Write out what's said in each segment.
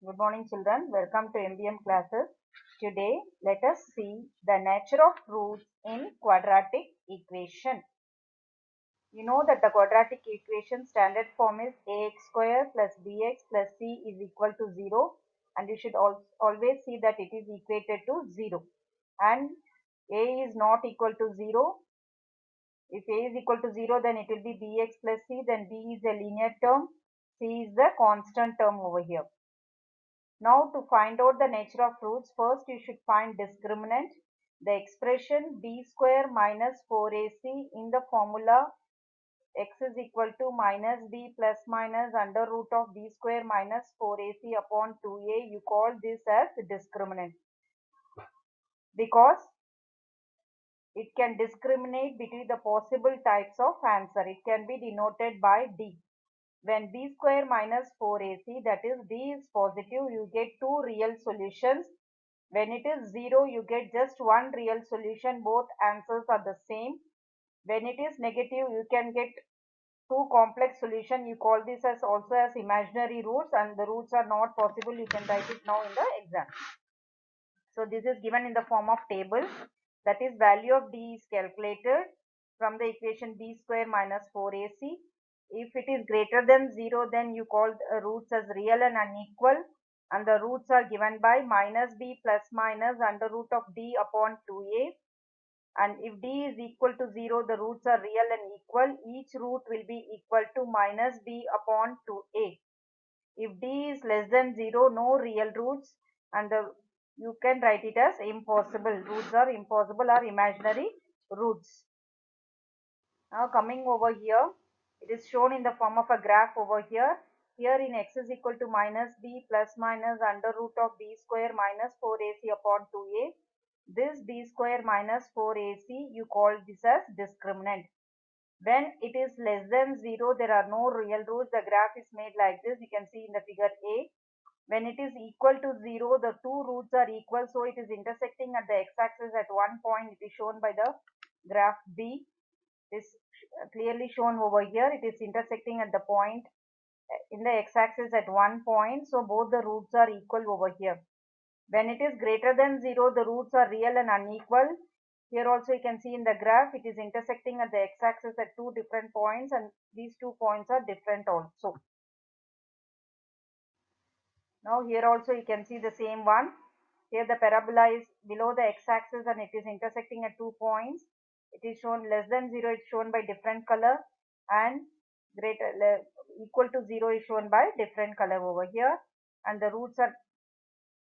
Good morning children, welcome to MBM classes. Today let us see the nature of roots in quadratic equation. You know that the quadratic equation standard form is ax square plus bx plus c is equal to 0, and you should always see that it is equated to 0, and a is not equal to 0. If a is equal to 0, then it will be bx plus c, then b is a linear term, c is the constant term over here. Now to find out the nature of roots, first you should find discriminant. The expression b square minus 4ac in the formula x is equal to minus b plus minus under root of b square minus 4ac upon 2a, you call this as discriminant because it can discriminate between the possible types of answer. It can be denoted by d. When b square minus 4ac, that is d is positive, you get two real solutions. When it is 0, you get just one real solution. Both answers are the same. When it is negative, you can get two complex solutions. You call this as also as imaginary roots, and the roots are not possible. You can write it now in the exam. So this is given in the form of table. That is, value of d is calculated from the equation b square minus 4ac. If it is greater than 0, then you call the roots as real and unequal, and the roots are given by minus b plus minus under root of d upon 2a. And if d is equal to 0, the roots are real and equal. Each root will be equal to minus b upon 2a. If d is less than 0, no real roots, and you can write it as impossible. Roots are impossible or imaginary roots. Now coming over here, it is shown in the form of a graph over here. Here in x is equal to minus b plus minus under root of b square minus 4ac upon 2a. This b square minus 4ac, you call this as discriminant. When it is less than 0, there are no real roots. The graph is made like this. You can see in the figure A. When it is equal to 0, the two roots are equal. So it is intersecting at the x-axis at one point. It is shown by the graph B. It is clearly shown over here. It is intersecting at the point in the x-axis at one point. So both the roots are equal over here. When it is greater than 0, the roots are real and unequal. Here also you can see in the graph, it is intersecting at the x-axis at two different points, and these 2 points are different also. Now here also you can see the same one. Here the parabola is below the x-axis and it is intersecting at 2 points. It is shown less than 0, it's shown by different color, and greater equal to 0 is shown by different color over here. And the roots are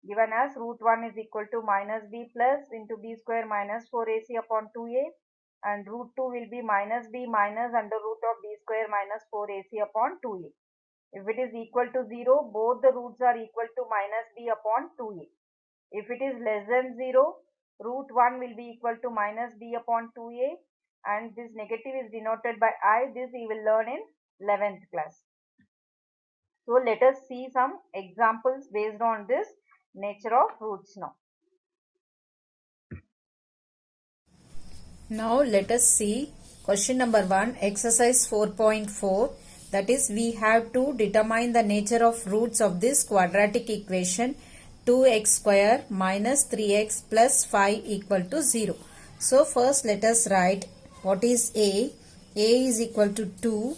given as root 1 is equal to minus b plus into b square minus 4ac upon 2a, and root 2 will be minus b minus under root of b square minus 4ac upon 2a. If it is equal to 0, both the roots are equal to minus b upon 2a. If it is less than 0, root 1 will be equal to minus b upon 2a, and this negative is denoted by I. This you will learn in 11th class. So let us see some examples based on this nature of roots now. Now let us see question number 1, exercise 4.4. That is, we have to determine the nature of roots of this quadratic equation 2x square minus 3x plus 5 equal to 0. So first let us write what is A. A is equal to 2,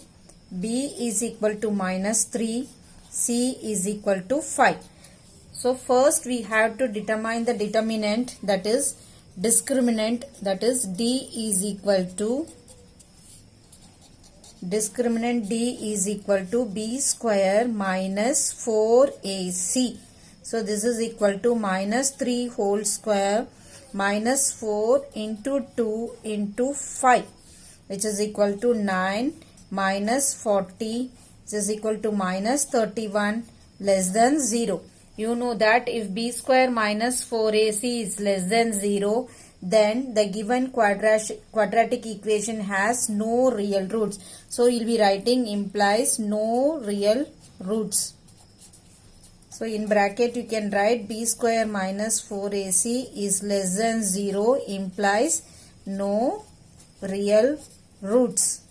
B is equal to minus 3, C is equal to 5. So first we have to determine the determinant, that is discriminant, that is D is equal to B square minus 4AC. So this is equal to minus 3 whole square minus 4 into 2 into 5, which is equal to 9 minus 40, which is equal to minus 31, less than 0. You know that if b square minus 4ac is less than 0, then the given quadratic equation has no real roots. So you will be writing implies no real roots. So in bracket you can write b square minus 4ac is less than 0 implies no real roots.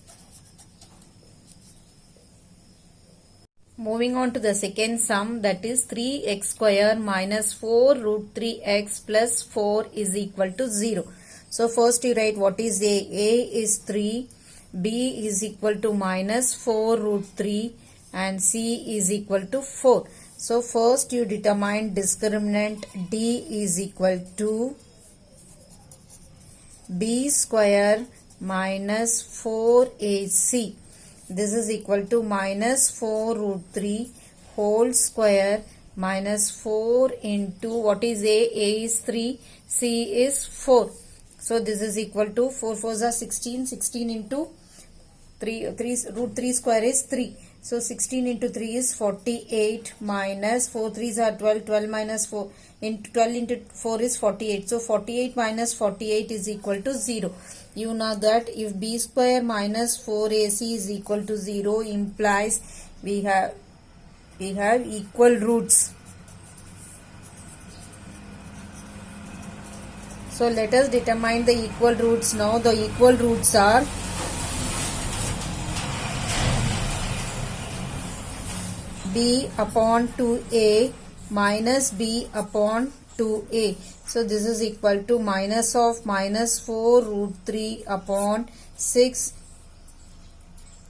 Moving on to the second sum, that is 3x square minus 4 root 3x plus 4 is equal to 0. So first you write what is A. A is 3, B is equal to minus 4 root 3 and C is equal to 4. So first you determine discriminant D is equal to B square minus 4AC. This is equal to minus 4 root 3 whole square minus 4 into what is A? A is 3, C is 4. So this is equal to 4 4s are 16, 16 into 3 root 3 square is 3. So 16 into 3 is 48 minus 4 3s are 12, 12 minus 4 into 12 into 4 is 48. So 48 minus 48 is equal to 0. You know that if b square minus 4ac is equal to 0 implies we have equal roots. So let us determine the equal roots now. The equal roots are b upon 2a minus b upon 2a. So this is equal to minus of minus 4 root 3 upon 6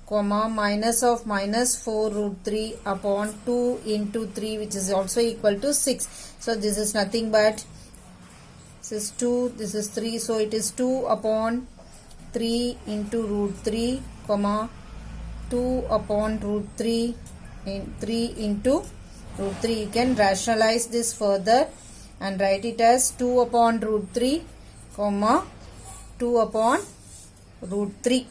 comma minus of minus 4 root 3 upon 2 into 3, which is also equal to 6. So this is nothing but this is 2, this is 3. So it is 2 upon 3 into root 3 comma 2 upon root 3 in 3 into root 3. You can rationalize this further and write it as 2 upon root 3 comma 2 upon root 3.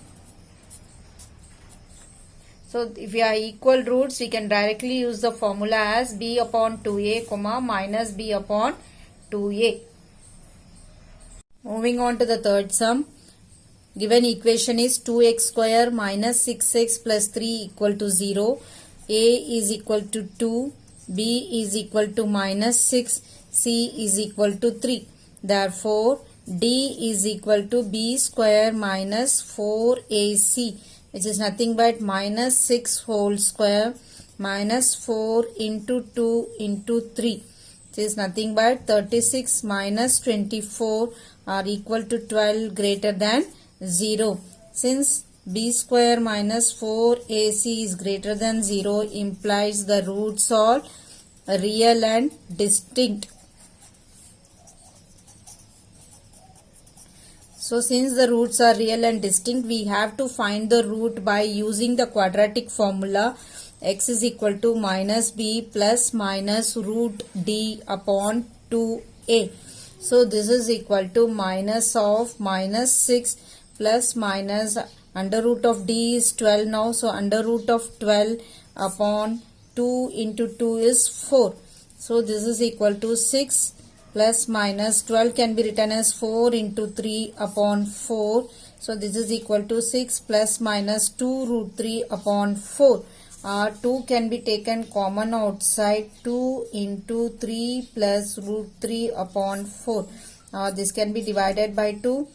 So if we are equal roots, we can directly use the formula as b upon 2a comma minus b upon 2a. Moving on to the third sum. Given equation is 2x square minus 6x plus 3 equal to 0. A is equal to 2, B is equal to minus 6, C is equal to 3. Therefore, D is equal to B square minus 4AC, which is nothing but minus 6 whole square minus 4 into 2 into 3. Which is nothing but 36 minus 24 are equal to 12 greater than 0. Since b square minus 4ac is greater than 0 implies the roots are real and distinct. So since the roots are real and distinct, we have to find the root by using the quadratic formula x is equal to minus b plus minus root d upon 2a. So this is equal to minus of minus 6 plus minus under root of d is 12 now. So under root of 12 upon 2 into 2 is 4. So this is equal to 6 plus minus 12 can be written as 4 into 3 upon 4. So this is equal to 6 plus minus 2 root 3 upon 4. 2 can be taken common outside. 2 into 3 plus root 3 upon 4. This can be divided by 2.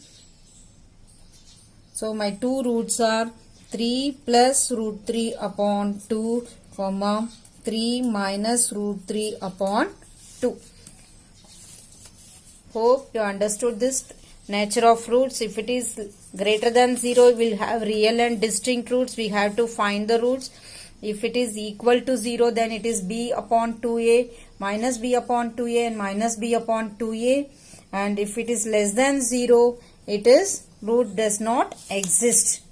So my two roots are 3 plus root 3 upon 2 comma 3 minus root 3 upon 2. Hope you understood this nature of roots. If it is greater than 0, we will have real and distinct roots. We have to find the roots. If it is equal to 0, then it is b upon 2a minus b upon 2a and minus b upon 2a. And if it is less than 0, it is root does not exist.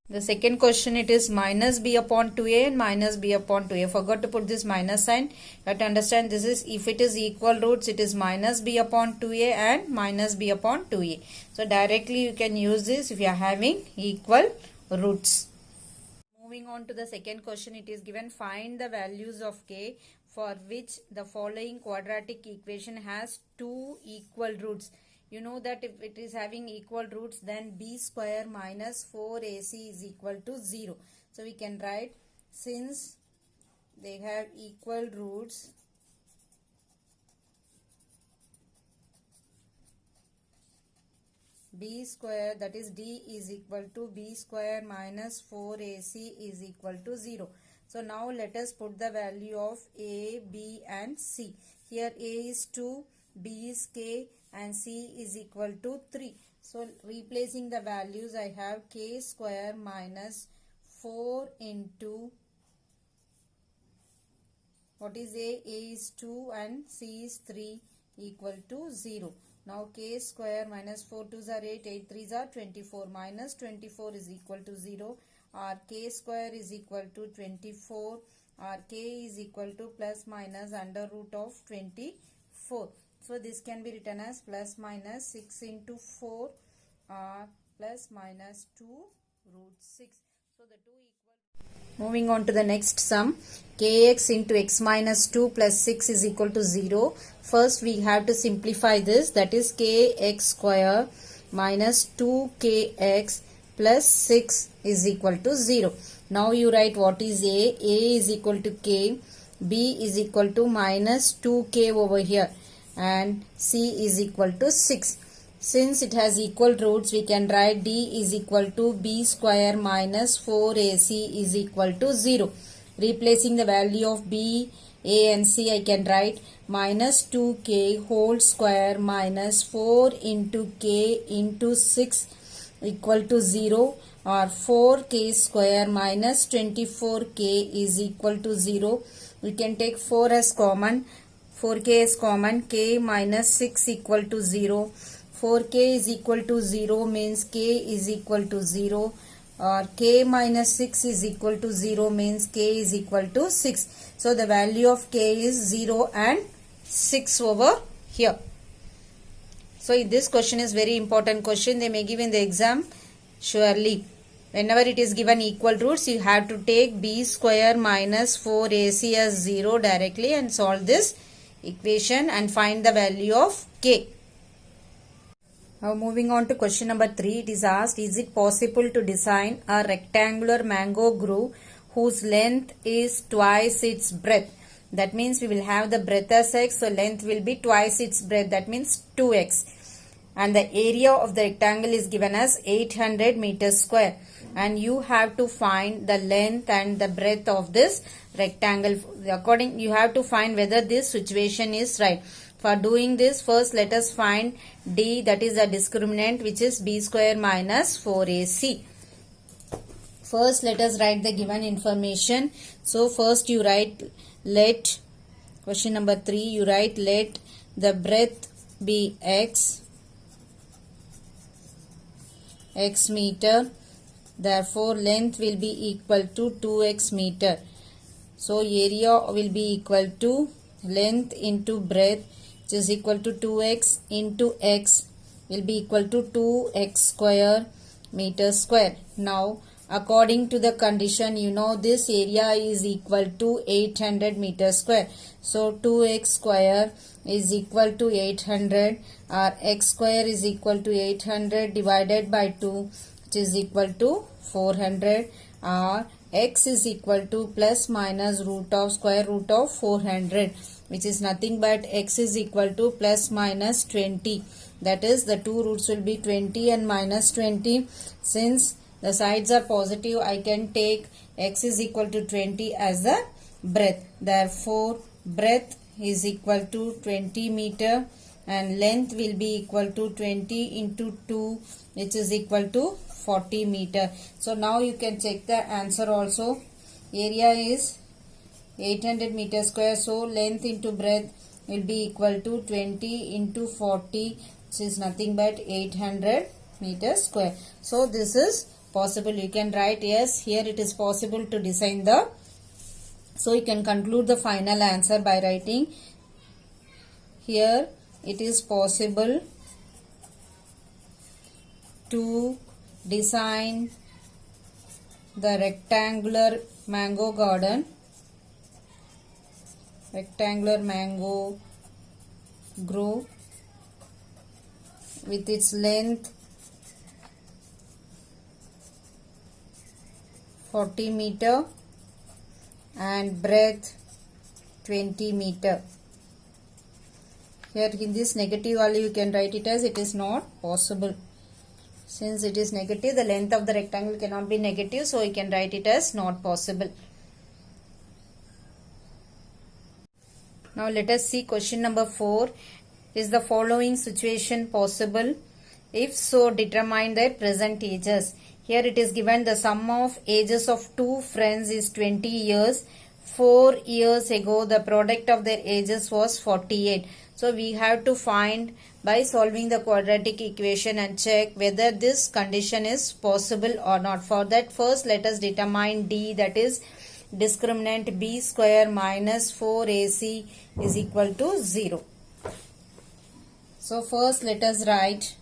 The second question, it is minus b upon 2a and minus b upon 2a. Forgot to put this minus sign. You have to understand this is if it is equal roots, it is minus b upon 2a and minus b upon 2a. So directly you can use this if you are having equal roots. Moving on to the second question, it is given find the values of k for which the following quadratic equation has two equal roots. You know that if it is having equal roots, then b square minus 4ac is equal to 0. So we can write, since they have equal roots, b square, that is d is equal to b square minus 4ac is equal to 0. So now let us put the value of a, b and c. Here a is 2, b is k and c is equal to 3. So replacing the values, I have k square minus 4 into, what is a? A is 2 and c is 3 equal to 0. Now k square minus 4 2s are 8, 8 3s are 24, minus 24 is equal to 0, or k square is equal to 24, or k is equal to plus minus under root of 24. So this can be written as plus minus 6 into 4 or plus minus 2 root 6. So the two equal. Moving on to the next sum, kx into x minus 2 plus 6 is equal to 0. First we have to simplify this, that is kx square minus 2kx plus 6 is equal to 0. Now you write what is a is equal to k, b is equal to minus 2k over here, and c is equal to 6. Since it has equal roots, we can write d is equal to b square minus 4ac is equal to 0. Replacing the value of b, a and c, I can write minus 2k whole square minus 4 into k into 6 equal to 0, or 4k square minus 24k is equal to 0. We can take 4 as common, 4k is common, k minus 6 equal to 0. 4k is equal to 0 means k is equal to 0, or k minus 6 is equal to 0 means k is equal to 6. So the value of k is 0 and 6 over here. So this question is very important question. They may give in the exam surely. Whenever it is given equal roots, you have to take b square minus 4ac as 0 directly and solve this equation and find the value of k. Now moving on to question number 3, it is asked, is it possible to design a rectangular mango grove whose length is twice its breadth? That means we will have the breadth as x, so length will be twice its breadth, that means 2x. And the area of the rectangle is given as 800 meters square. And you have to find the length and the breadth of this rectangle. You have to find whether this situation is right. For doing this, first let us find d, that is the discriminant, which is b square minus 4ac. First let us write the given information. So first you write let, question number 3, you write let the breadth be x meter, therefore length will be equal to 2x meter. So area will be equal to length into breadth, which is equal to 2x into x will be equal to 2x square meter square. Now according to the condition, you know this area is equal to 800 meters square. So 2x square is equal to 800, or x square is equal to 800 divided by 2, which is equal to 400, or x is equal to plus minus root of square root of 400, which is nothing but x is equal to plus minus 20. That is, the two roots will be 20 and minus 20. Since the sides are positive, I can take x is equal to 20 as the breadth. Therefore, breadth is equal to 20 meter and length will be equal to 20 into 2, which is equal to 40 meter. So now you can check the answer also. Area is 800 meter square, so length into breadth will be equal to 20 into 40, which is nothing but 800 meter square. So this is possible. You can write yes, here it is possible to design the. So you can conclude the final answer by writing here it is possible to design the rectangular mango grove with its length 40 meter and breadth 20 meter. Here in this negative value you can write it as it is not possible. Since it is negative, the length of the rectangle cannot be negative, so we can write it as not possible. Now let us see question number 4. Is the following situation possible? If so, determine their present ages. Here it is given the sum of ages of two friends is 20 years. 4 years ago the product of their ages was 48. So we have to find by solving the quadratic equation and check whether this condition is possible or not. For that, first let us determine D, that is discriminant b square minus 4ac is equal to 0. So first let us write,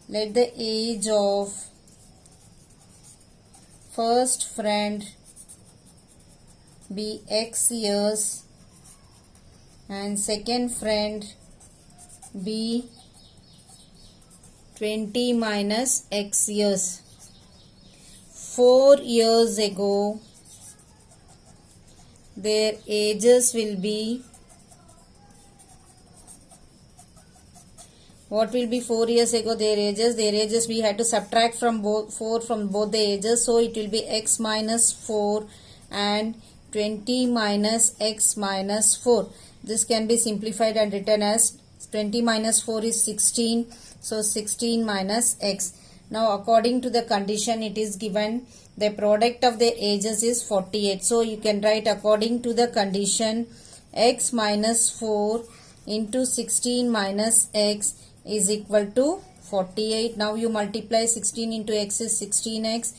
let the age of first friend be x years and second friend be 20 minus x years. 4 years ago their ages will be, what will be 4 years ago their ages we had to subtract from both 4 from both the ages, so it will be x minus 4 and 20 minus x minus 4. This can be simplified and written as 20 minus 4 is 16, so 16 minus x. Now according to the condition it is given the product of their ages is 48. So you can write according to the condition x minus 4 into 16 minus x is equal to 48. Now you multiply 16 into x is 16x.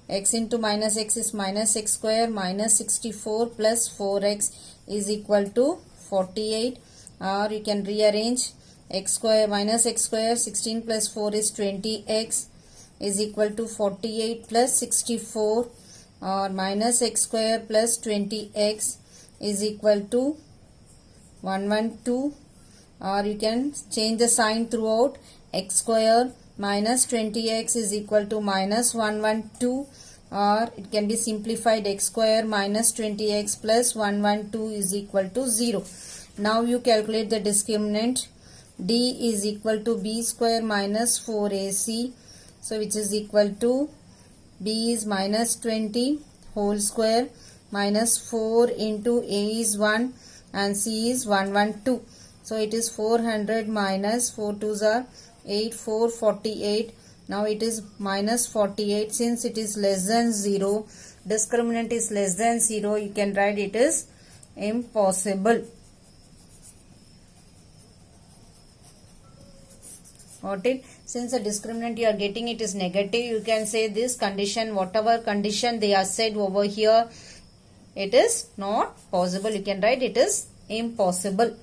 X into minus x is minus x square minus 64 plus 4x is equal to 48. Or you can rearrange x square minus x square 16 plus 4 is 20x is equal to 48 plus 64, or minus x square plus 20x is equal to 112, or you can change the sign throughout. X square minus 20x is equal to minus 112, or it can be simplified x square minus 20x plus 112 is equal to 0. Now you calculate the discriminant. D is equal to b square minus 4ac, so which is equal to b is minus 20 whole square minus 4 into a is 1 and c is 112. So it is 400 minus 4 2s are 8, 448. Now it is minus 48. Since it is less than 0, discriminant is less than 0, you can write it is impossible. Got it? Since the discriminant you are getting it is negative, you can say this condition, whatever condition they are said over here, it is not possible. You can write it is impossible.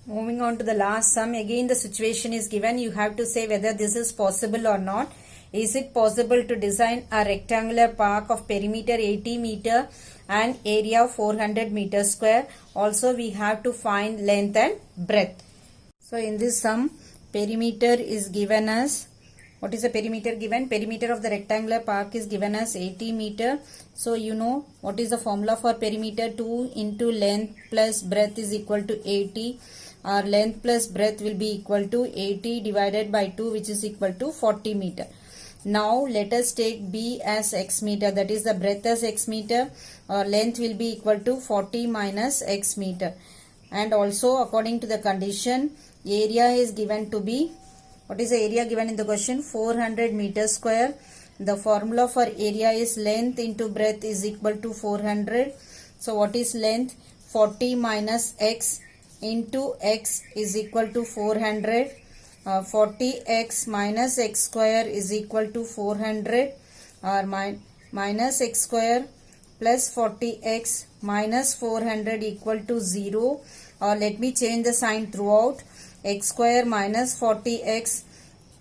Moving on to the last sum. Again the situation is given. You have to say whether this is possible or not. Is it possible to design a rectangular park of perimeter 80 meter and area of 400 meters square? Also we have to find length and breadth. So in this sum, perimeter is given as, what is the perimeter given? Perimeter of the rectangular park is given as 80 meter. So you know what is the formula for perimeter? 2 into length plus breadth is equal to 80. Our length plus breadth will be equal to 80 divided by 2, which is equal to 40 meter. Now let us take B as x meter, that is the breadth as x meter. Our length will be equal to 40 minus x meter. And also according to the condition, area is given to be, what is the area given in the question? 400 meters square. The formula for area is length into breadth is equal to 400. So what is length? 40 minus x into x is equal to 400. 40x minus x square is equal to 400, or minus x square plus 40x minus 400 equal to 0. Or let me change the sign throughout. X square minus 40x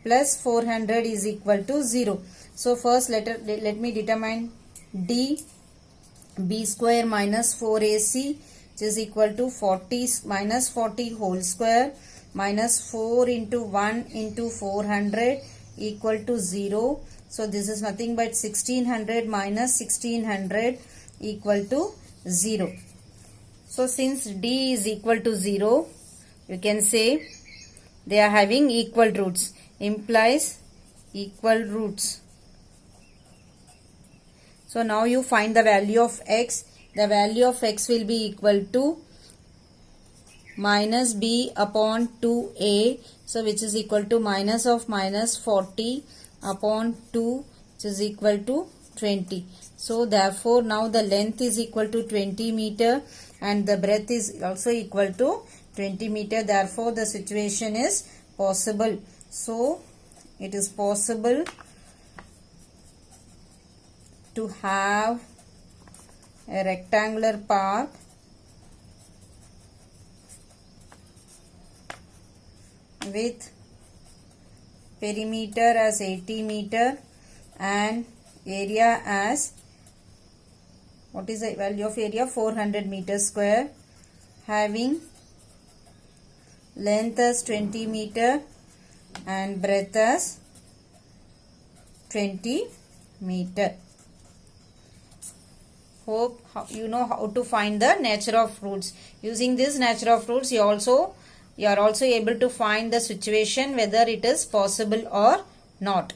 plus 400 is equal to 0. So first let me determine D, b square minus 4ac, which is equal to 40 minus 40 whole square minus 4 into 1 into 400 equal to 0. So this is nothing but 1600 minus 1600 equal to 0. So since D is equal to 0, you can say they are having equal roots, implies equal roots. So now you find the value of x. The value of x will be equal to minus b upon 2a, so which is equal to minus of minus 40 upon 2, which is equal to 20. So therefore now the length is equal to 20 meter and the breadth is also equal to 20 meter. Therefore the situation is possible. So it is possible to have a rectangular park with perimeter as 80 meter and area as, what is the value of area? 400 meters square, having length as 20 meter and breadth as 20 meter. Hope you know how to find the nature of roots. Using this nature of roots, you are also able to find the situation whether it is possible or not.